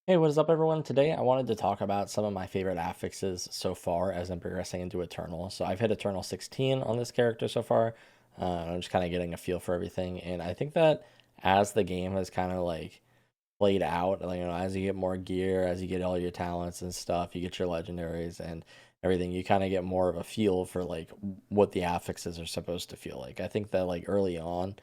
Hey, what is up, everyone? Today I wanted to talk about some of my favorite affixes so far as I'm progressing into Eternal. So I've hit Eternal 16 on this character so far. I'm just kind of getting a feel for everything, and I think that as the game has kind of like played out, like, as you get more gear, as you get all your talents and stuff, you get your legendaries and everything, you kind of get more of a feel for like what the affixes are supposed to feel like. I think that like early on,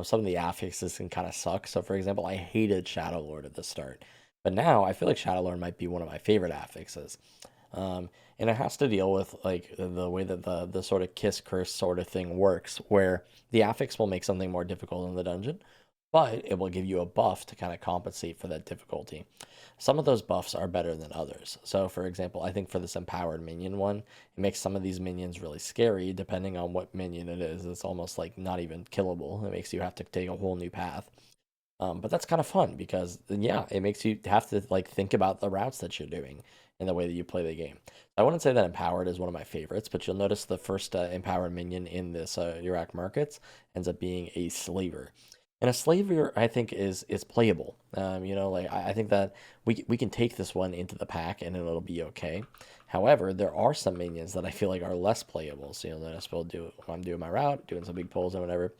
some of the affixes can kind of suck. So for example, I hated Shadow Lord at the start, but now I feel like Shadow Lord might be one of my favorite affixes. And it has to deal with like the way that the sort of kiss curse sort of thing works, where the affix will make something more difficult in the dungeon, but it will give you a buff to kind of compensate for that difficulty. Some of those buffs are better than others. So, for example, I think for this empowered minion one, it makes some of these minions really scary depending on what minion it is. It's almost like not even killable. It makes you have to take a whole new path. But that's kind of fun because, yeah, it makes you have to like think about the routes that you're doing and the way that you play the game. I wouldn't say that empowered is one of my favorites, but you'll notice the first empowered minion in this Iraq markets ends up being a slaver. And a slaver, I think, is playable. Like I think that we can take this one into the pack and it'll be okay. However, there are some minions that I feel like are less playable. So you'll notice we'll do when I'm doing my route, doing some big pulls and whatever.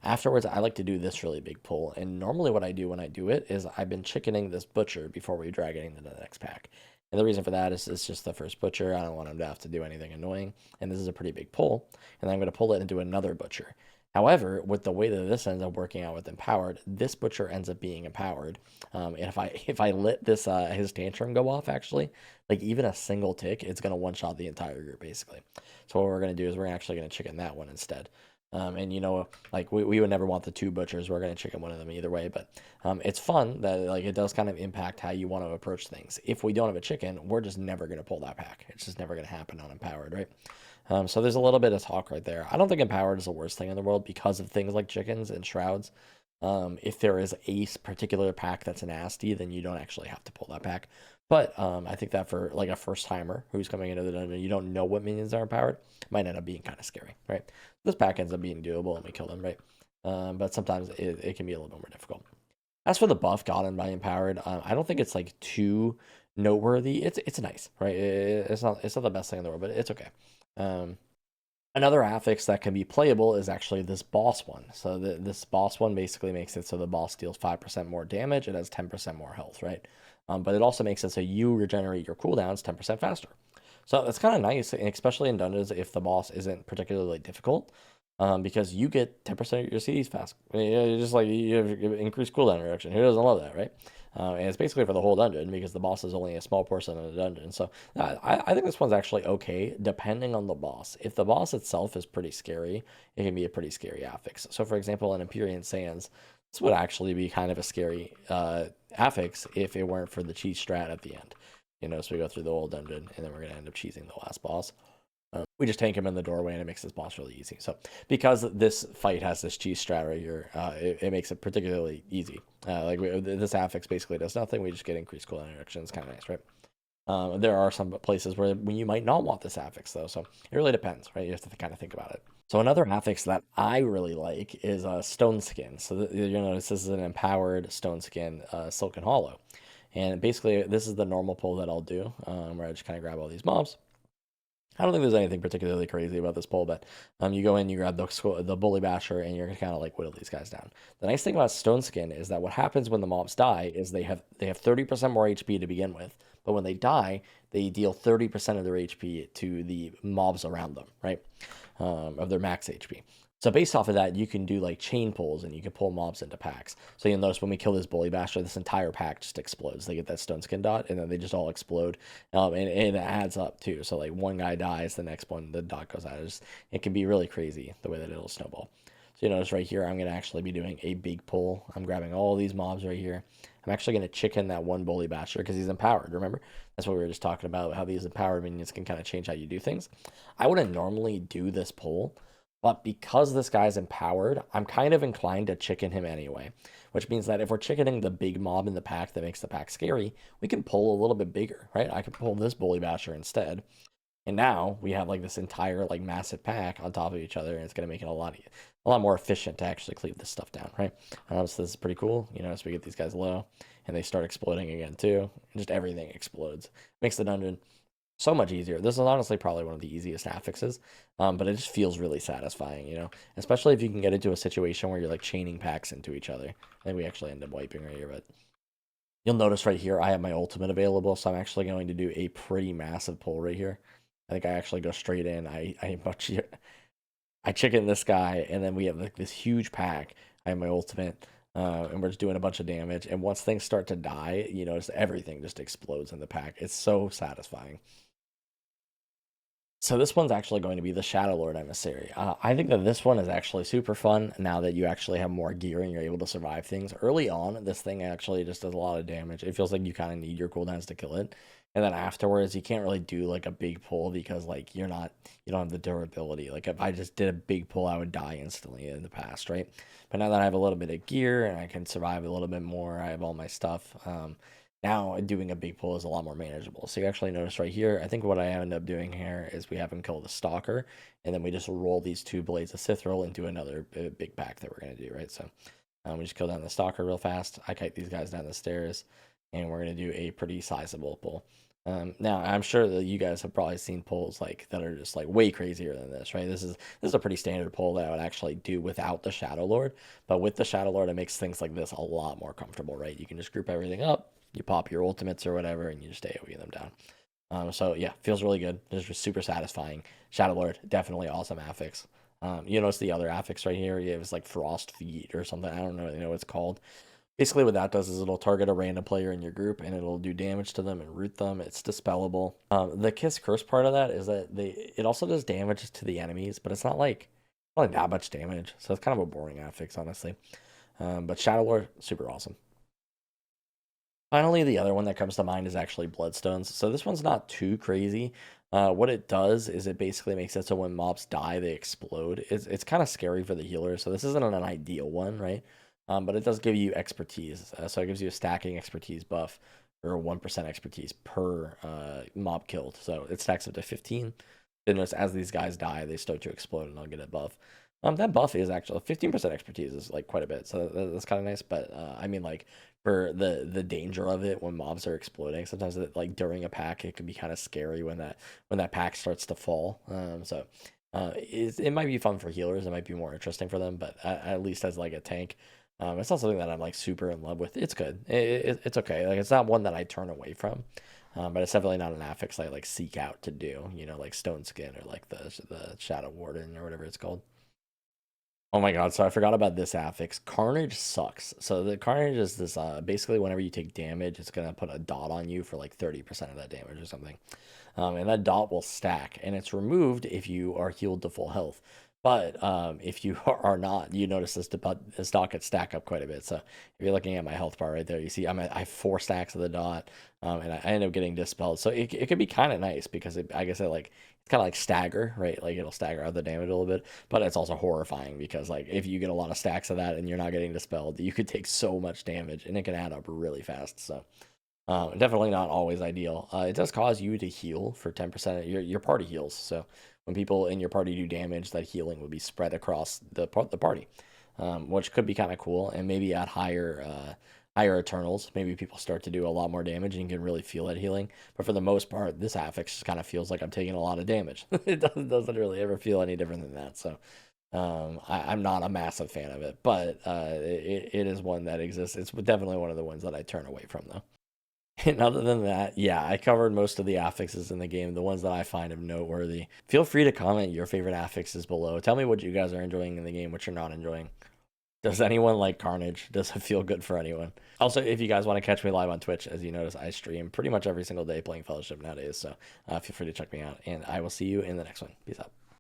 Afterwards, I like to do this really big pull. And normally what I do when I do it is I've been chickening this butcher before we drag it into the next pack. And the reason for that is it's just the first butcher. I don't want him to have to do anything annoying. And this is a pretty big pull. And then I'm going to pull it into another butcher. However, with the way that this ends up working out with empowered, this butcher ends up being empowered. And if I let this his tantrum go off, actually, like even a single tick, it's gonna one shot the entire group basically. So what we're gonna do is we're actually gonna chicken that one instead. And like we would never want the two butchers. We're gonna chicken one of them either way. But it's fun that like it does kind of impact how you want to approach things. If we don't have a chicken, we're just never gonna pull that pack. It's just never gonna happen on empowered, right? So there's a little bit of talk right there. I don't think empowered is the worst thing in the world because of things like chickens and shrouds. If there is a particular pack that's nasty, then you don't actually have to pull that pack. But I think that for like a first timer who's coming into the dungeon, you don't know what minions are empowered, might end up being kind of scary, right? This pack ends up being doable and we kill them, right? But sometimes it can be a little bit more difficult. As for the buff gotten by empowered, I don't think it's like too noteworthy. It's nice, right? It's not the best thing in the world, but it's okay. Um, Another affix that can be playable is actually this boss one. So this boss one basically makes it so the boss deals 5% more damage. It has 10% more health, right? But it also makes it so you regenerate your cooldowns 10% faster. So that's kind of nice, especially in dungeons if the boss isn't particularly difficult, because you get 10% of your CDs fast. I mean, just like you have increased cooldown reduction. Who doesn't love that, right? And it's basically for the whole dungeon because the boss is only a small portion of the dungeon. So I think this one's actually okay, depending on the boss. If the boss itself is pretty scary, it can be a pretty scary affix. So, for example, in Empyrean Sands, this would actually be kind of a scary affix if it weren't for the cheese strat at the end. So we go through the whole dungeon, and then we're going to end up cheesing the last boss. We just tank him in the doorway, and it makes this boss really easy. So because this fight has this cheese strat right here, it makes it particularly easy. This affix basically does nothing. We just get increased cooldown reduction. It's kind of nice, right? There are some places where you might not want this affix though, so it really depends, right? You have to kind of think about it. So another affix that I really like is Stone Skin. So you'll notice this is an empowered Stone Skin, Silken Hollow, and basically this is the normal pull that I'll do, where I just kind of grab all these mobs. I don't think there's anything particularly crazy about this pull, but you go in, you grab the bully basher, and you're gonna kind of like whittle these guys down. The nice thing about Stone Skin is that what happens when the mobs die is they have 30% more HP to begin with, but when they die, they deal 30% of their HP to the mobs around them, right? Of their max HP. So based off of that, you can do like chain pulls and you can pull mobs into packs. So you'll notice when we kill this bully basher, this entire pack just explodes. They get that stone skin dot and then they just all explode. And it adds up too. So like one guy dies, the next one, the dot goes out. It can be really crazy the way that it'll snowball. So you notice right here, I'm going to actually be doing a big pull. I'm grabbing all these mobs right here. I'm actually going to chicken that one bully basher because he's empowered. Remember? That's what we were just talking about, how these empowered minions can kind of change how you do things. I wouldn't normally do this pull, but because this guy's empowered, I'm kind of inclined to chicken him anyway, which means that if we're chickening the big mob in the pack that makes the pack scary, we can pull a little bit bigger, right? I could pull this bully basher instead. And now we have like this entire like massive pack on top of each other, and it's going to make it a lot more efficient to actually cleave this stuff down, right? So this is pretty cool. As we get these guys low and they start exploding again too, and just everything explodes. Makes the dungeon so much easier. This is honestly probably one of the easiest affixes, but it just feels really satisfying, especially if you can get into a situation where you're like chaining packs into each other. I think we actually end up wiping right here, but you'll notice right here I have my ultimate available, so I'm actually going to do a pretty massive pull right here. I think I actually go straight in. I chicken this guy, and then we have like this huge pack. I have my ultimate, and we're just doing a bunch of damage. And once things start to die, everything just explodes in the pack. It's so satisfying. So this one's actually going to be the Shadow Lord Emissary. I think that this one is actually super fun now that you actually have more gear and you're able to survive things. Early on, this thing actually just does a lot of damage. It feels like you kind of need your cooldowns to kill it. And then afterwards, you can't really do like a big pull because like you don't have the durability. Like if I just did a big pull, I would die instantly in the past, right? But now that I have a little bit of gear and I can survive a little bit more, I have all my stuff. Now doing a big pull is a lot more manageable. So you actually notice right here, I think what I end up doing here is we have him kill the Stalker, and then we just roll these 2 Blades of Sithril into another big pack that we're going to do, right? So we just kill down the Stalker real fast. I kite these guys down the stairs, and we're going to do a pretty sizable pull. Now, I'm sure that you guys have probably seen pulls like that are just like way crazier than this, right? This is a pretty standard pull that I would actually do without the Shadow Lord, but with the Shadow Lord, it makes things like this a lot more comfortable, right? You can just group everything up, you pop your ultimates or whatever, and you just AoE them down. So yeah, feels really good. It's just super satisfying. Shadow Lord, definitely awesome affix. You notice the other affix right here. It was like Frost Feet or something. I don't really know what it's called. Basically, what that does is it'll target a random player in your group, and it'll do damage to them and root them. It's dispellable. The Kiss Curse part of that is that it also does damage to the enemies, but it's not like that much damage. So it's kind of a boring affix, honestly. But Shadow Lord, super awesome. Finally, the other one that comes to mind is actually Bloodstones. So this one's not too crazy. What it does is it basically makes it so when mobs die, they explode. It's kind of scary for the healer, so this isn't an ideal one, right? But it does give you expertise. So it gives you a stacking expertise buff, or 1% expertise per mob killed. So it stacks up to 15. Then as these guys die, they start to explode, and I'll get a buff. That buff is actually 15% expertise is like quite a bit, so that's kind of nice. But I mean, like for the danger of it when mobs are exploding, sometimes like during a pack, it can be kind of scary when that pack starts to fall. It might be fun for healers. It might be more interesting for them, but at least as like a tank, it's not something that I'm like super in love with. It's good. It's okay. Like it's not one that I turn away from. But it's definitely not an affix I like seek out to do, like Stone Skin or like the Shadow Warden or whatever it's called. Oh my god, so I forgot about this affix. Carnage sucks. So the Carnage is this basically whenever you take damage, it's gonna put a dot on you for like 30% of that damage or something. And that dot will stack, and it's removed if you are healed to full health. But if you are not, you notice this dot could stack up quite a bit. So if you're looking at my health bar right there, you see I have 4 stacks of the dot, and I end up getting dispelled. So it could be kind of nice because I guess it's kind of like stagger, right? Like it'll stagger out the damage a little bit, but it's also horrifying because like if you get a lot of stacks of that and you're not getting dispelled, you could take so much damage and it can add up really fast. So definitely not always ideal. It does cause you to heal for 10%. Your party heals. So when people in your party do damage, that healing would be spread across the party, which could be kind of cool. And maybe at higher Eternals, maybe people start to do a lot more damage and you can really feel that healing. But for the most part, this affix just kind of feels like I'm taking a lot of damage. It doesn't really ever feel any different than that. So I'm not a massive fan of it, but it is one that exists. It's definitely one of the ones that I turn away from, though. And other than that, yeah, I covered most of the affixes in the game, the ones that I find of noteworthy. Feel free to comment your favorite affixes below. Tell me what you guys are enjoying in the game, what you're not enjoying. Does anyone like Carnage? Does it feel good for anyone? Also, if you guys want to catch me live on Twitch, as you notice, I stream pretty much every single day playing Fellowship nowadays. So feel free to check me out. And I will see you in the next one. Peace out.